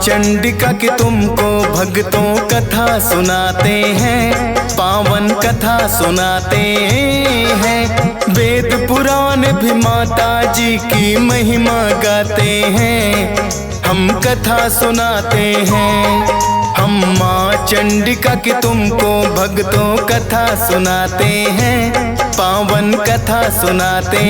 चंडिका की तुमको भक्तों कथा सुनाते हैं, पावन कथा सुनाते हैं। वेद पुराण भी माता जी की महिमा गाते हैं, हम कथा सुनाते हैं। हम माँ चंडिका की तुमको भक्तों कथा सुनाते हैं, पावन कथा सुनाते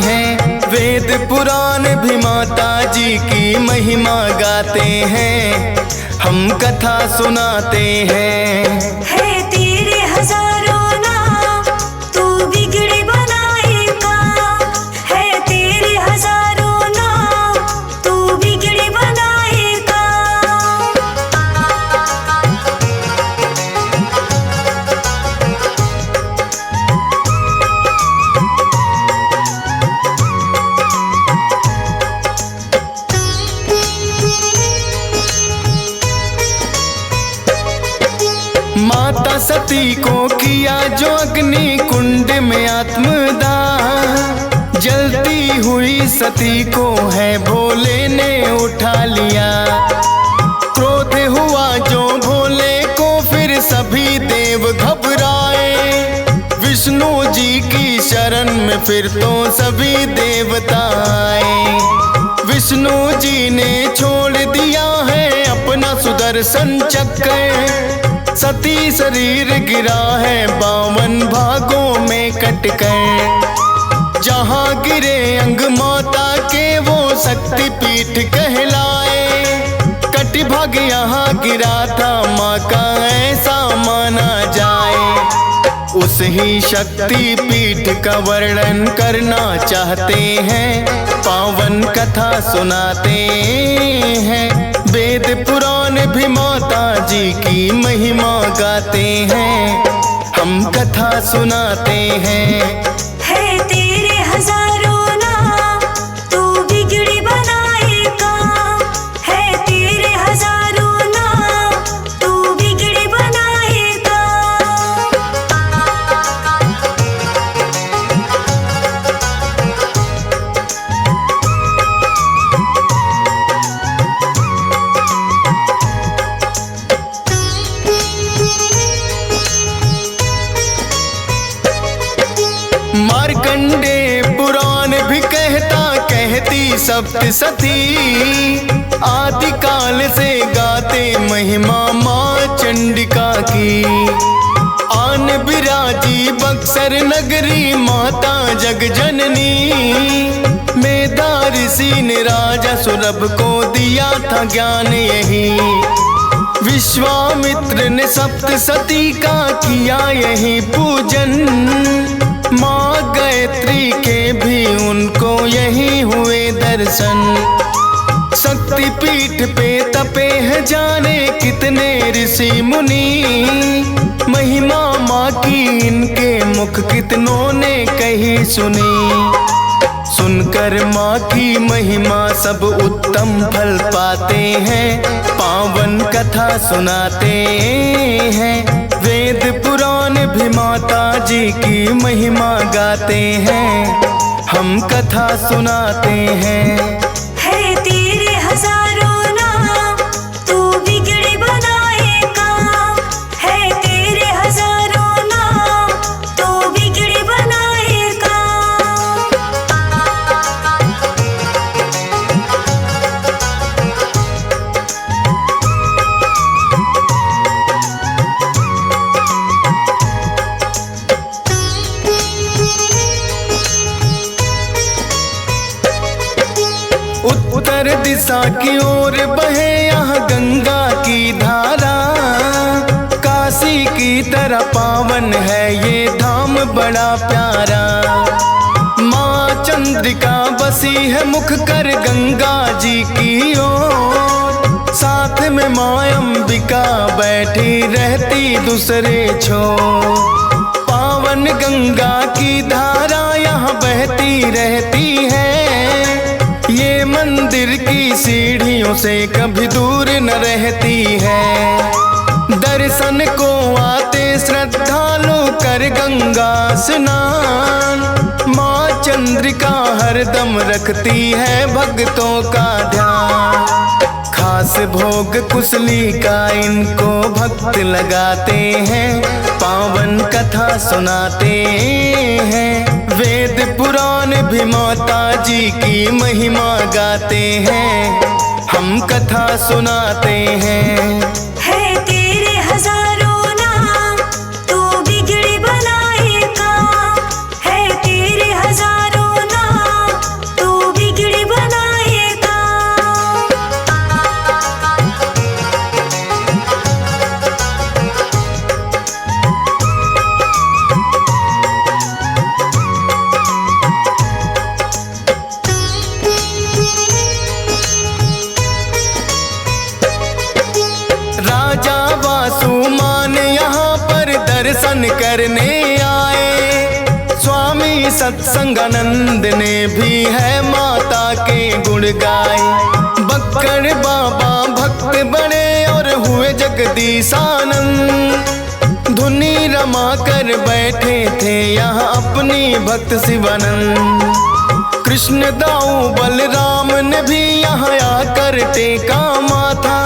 हैं। वेद पुराण भी माता जी की महिमा गाते हैं, हम कथा सुनाते हैं। है तेरे हजारों नाम, तू बिगड़ी बनाएगा। है तेरे हजारों नाम, तू बिगड़ी बनाएगा। माता सती को किया जो अग्नि कुंड में आत्मदाह, जलती हुई सती को है भोले ने उठा लिया। क्रोध हुआ जो भोले को फिर सभी देव घबराए, विष्णु जी की शरण में फिर तो सभी देवता आए। विष्णु जी ने छोड़ दिया है अपना सुदर्शन चक्र, सती शरीर गिरा है 52 भागों में कट कर। जहाँ गिरे अंग माता के वो शक्ति पीठ कहलाए, कट भाग यहाँ गिरा था माँ का ऐसा माना जाए। उस ही शक्ति पीठ का वर्णन करना चाहते हैं, पावन कथा सुनाते हैं। वेद पुराण भी माता जी की महिमा गाते हैं, हम कथा सुनाते हैं। है तेरे हजारों नाम, तू बिगड़ी बनाएगा। है तेरे हजारों नाम, तू बिगड़ी बनाएगा। मार्कंडे पुराण भी कहती सप्तसती, आदिकाल से गाते महिमा माँ चंडिका की। आन बिराजी बक्सर नगरी माता जग जननी, मेधा ऋषि ने राजा सुरभ को दिया था ज्ञान यही। विश्वामित्र ने सप्तसती का किया यही पूजन, माँ गायत्री के भी उनको यही हुए दर्शन। शक्तिपीठ पे तपे हैं जाने कितने ऋषि मुनि, महिमा माँ की इनके मुख कितनों ने कही सुनी। सुनकर माँ की महिमा सब उत्तम फल पाते हैं, पावन कथा सुनाते हैं। वेद पुराण भी माता जी की महिमा गाते हैं, हम कथा सुनाते हैं। है तेरे हजारों नाम, तू बिगड़ी बनाएगा। है तेरे हजारों नाम, तू बिगड़ी बनाएगा। उत्तर दिशा की ओर बहे यहाँ गंगा की धारा, काशी की तरह पावन है ये धाम बड़ा प्यारा। माँ चंद्रिका बसी है मुख कर गंगा जी की ओर, साथ में माँ अंबिका बैठी रहती दूसरे छोर। पावन गंगा की धारा यहाँ बहती रहती है, ये मंदिर की सीढ़ियों से कभी दूर न रहती है। दर्शन को आते श्रद्धालु कर गंगा स्नान, माँ चंद्रिका हरदम रखती है भक्तों का ध्यान। पास भोग कुसली का इनको भक्त लगाते हैं, पावन कथा सुनाते हैं। वेद पुराण भी माता जी की महिमा गाते हैं, हम कथा सुनाते हैं। है तेरे हजारों नाम, तू बिगड़ी बनाएगा। है तेरे हजारों नाम, तू बिगड़ी बनाएगा। राजा वासुमान यहाँ पर दर्शन करने आए, स्वामी सत्संगानंद ने भी है माता के गुण गाए। बक्कड़ बाबा भक्त बड़े और हुए जगदीशानंद, धुनी रमा कर बैठे थे यहाँ अपनी भक्त शिवानंद। कृष्ण दाऊ बलराम ने भी यहाँ आकर टेका माथा,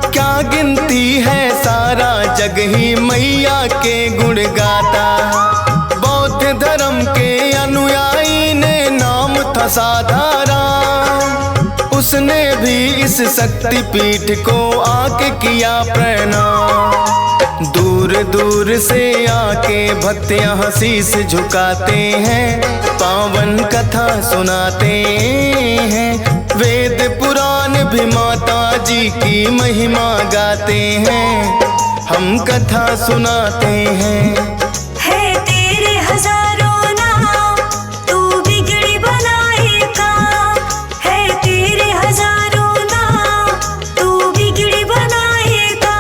क्या गिनती है सारा जग ही मैया के गुण गाता। बौद्ध धर्म के अनुयायी ने नाम था साधाराम, उसने भी इस शक्ति पीठ को आके किया प्रणाम। दूर दूर से आके भक्त यहाँ शीस झुकाते हैं, पावन कथा सुनाते हैं। वेद पुराण भी माता जी की महिमा गाते हैं, हम कथा सुनाते हैं। है तेरे हजारों नाम, तू बिगड़ी बनाएगा। है तेरे हजारों नाम, तू बिगड़ी बनाएगा।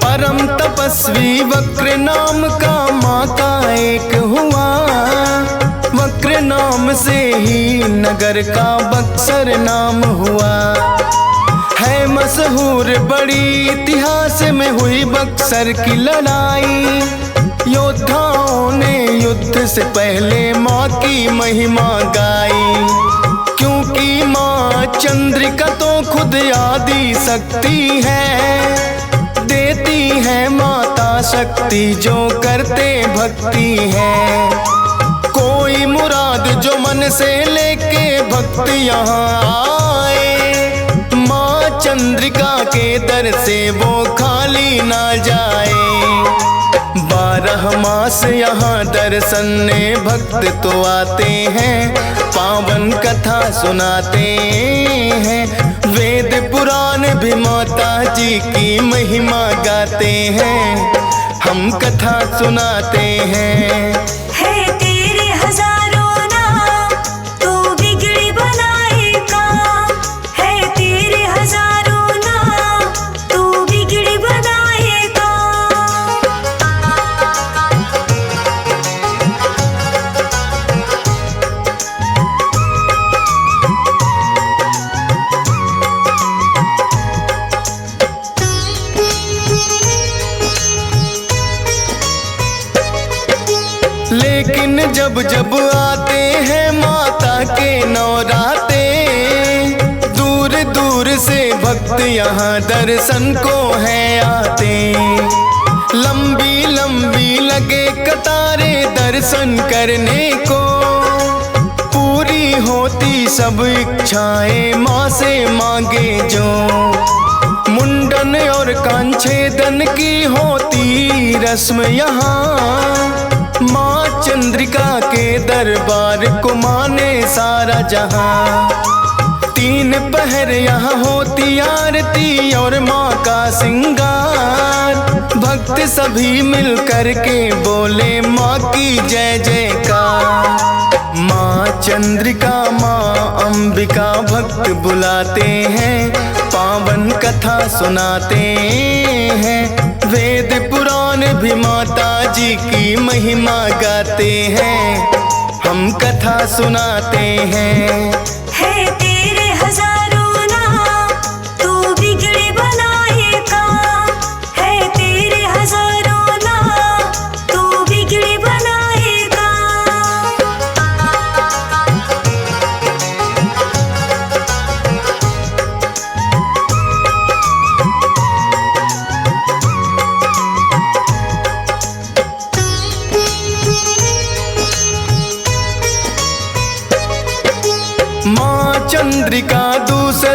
परम तपस्वी वक्र नाम का माँ का एक हुआ, वक्र नाम से ही नगर का बक्सर नाम हुआ। है मशहूर बड़ी इतिहास में हुई बक्सर की लड़ाई, योद्धाओं ने युद्ध से पहले माँ की महिमा गाई। क्योंकि माँ चंद्रिका तो खुद आदि शक्ति है, देती है माता शक्ति जो करते भक्ति है। कोई मुराद जो मन से लेके भक्त यहाँ आए, माँ चंद्रिका के दर से वो खाली ना जाए। 12 मास यहाँ दर्शनने भक्त तो आते हैं, पावन कथा सुनाते हैं। वेद पुराण भी माता जी की महिमा गाते हैं, हम कथा सुनाते हैं। है तेरे हजारों नाम, तू बिगड़ी बनाएगा। है तेरे हजारों नाम, तू बिगड़ी बनाएगा। लेकिन जब जब आते हैं माता के नवराते, दूर दूर से भक्त यहाँ दर्शन को है आते। लंबी लंबी लगे कतारे दर्शन करने को, पूरी होती सब इच्छाएं माँ से मांगे जो। मुंडन और कांछेदन की होती रस्म यहाँ, माँ चंद्रिका के दरबार को माने सारा जहां। 3 पहर यहाँ होती आरती और माँ का सिंगार, भक्त सभी मिल कर के बोले माँ की जय जयकार। माँ चंद्रिका माँ अंबिका भक्त बुलाते हैं, पावन कथा सुनाते हैं। वेद पुराण भी माता जी की महिमा गाते हैं, हम कथा सुनाते हैं। है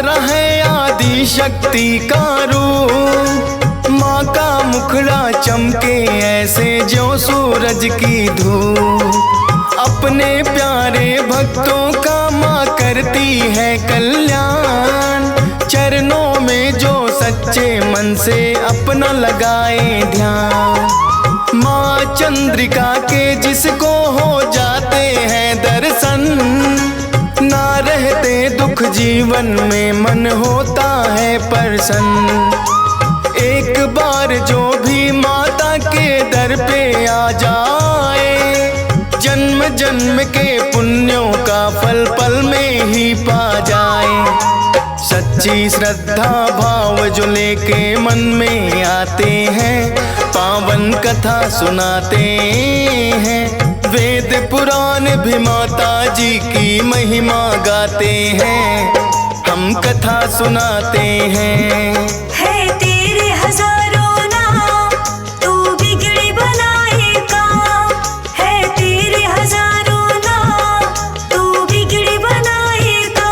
दूसरा है आदि शक्ति का रूप। माँ का मुखड़ा चमके ऐसे जो सूरज की धूप। अपने प्यारे भक्तों का माँ करती है कल्याण। चरणों में जो सच्चे मन से अपना लगाए ध्यान। माँ चंद्रिका के जिसको हो जाते हैं दर्शन, ना रहते दुख जीवन में मन होता है प्रसन्न। एक बार जो भी माता के दर पे आ जाए, जन्म जन्म के पुण्यों का फल पल में ही पा जाए। सच्ची श्रद्धा भाव जो लेके मन में आते हैं, पावन कथा सुनाते हैं। वेद पुराण भी माता जी की महिमा गाते हैं, हम कथा सुनाते हैं। है तेरे हजारों नाम, तू बिगड़ी बनाएगा। है तेरे हजारों नाम, तू बिगड़ी बनाएगा।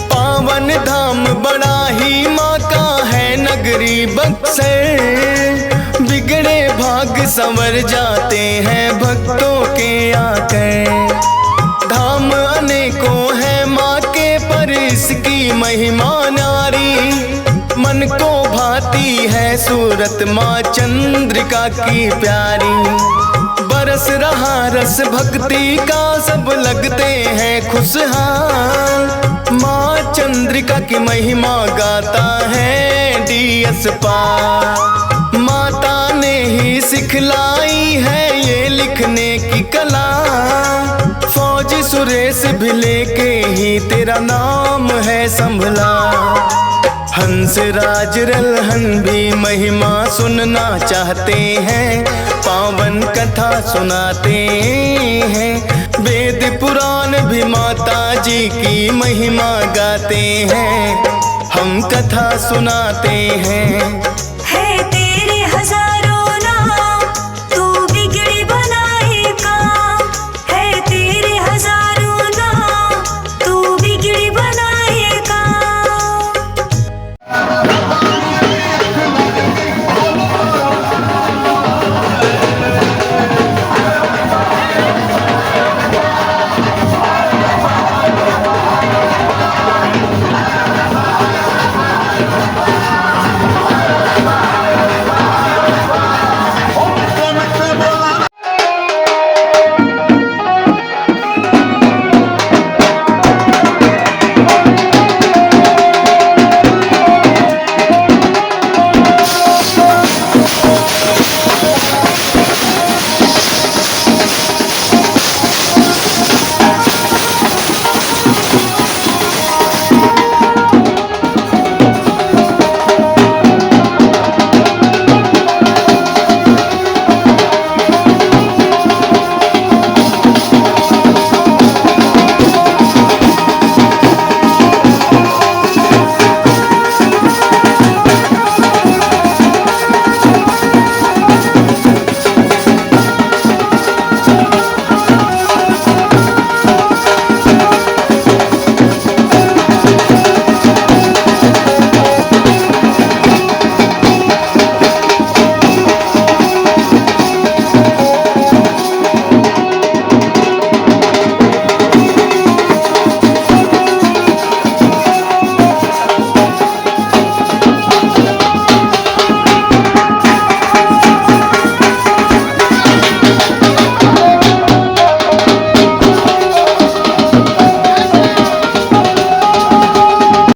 पावन धाम बड़ा ही माँ का है नगरी बक्सर। बिगड़े भाग संवर जाते हैं भक्तों के आकर। धाम अनेकों है माँ के पर इसकी महिमा न्यारी। मन को भाती है सूरत माँ चंद्रिका की प्यारी। बरस रहा रस भक्ति का सब लगते हैं खुशहाल। माँ चंद्रिका की महिमा गाता है डीएस पाल। माता ने ही सिखलाई है ये लिखने की कला। फौजी सुरेश भी लेके ही तेरा नाम है संभला। हंस राज रलहन भी महिमा सुनना चाहते हैं, पावन कथा सुनाते हैं। वेद पुराण भी माता जी की महिमा गाते हैं, हम कथा सुनाते हैं।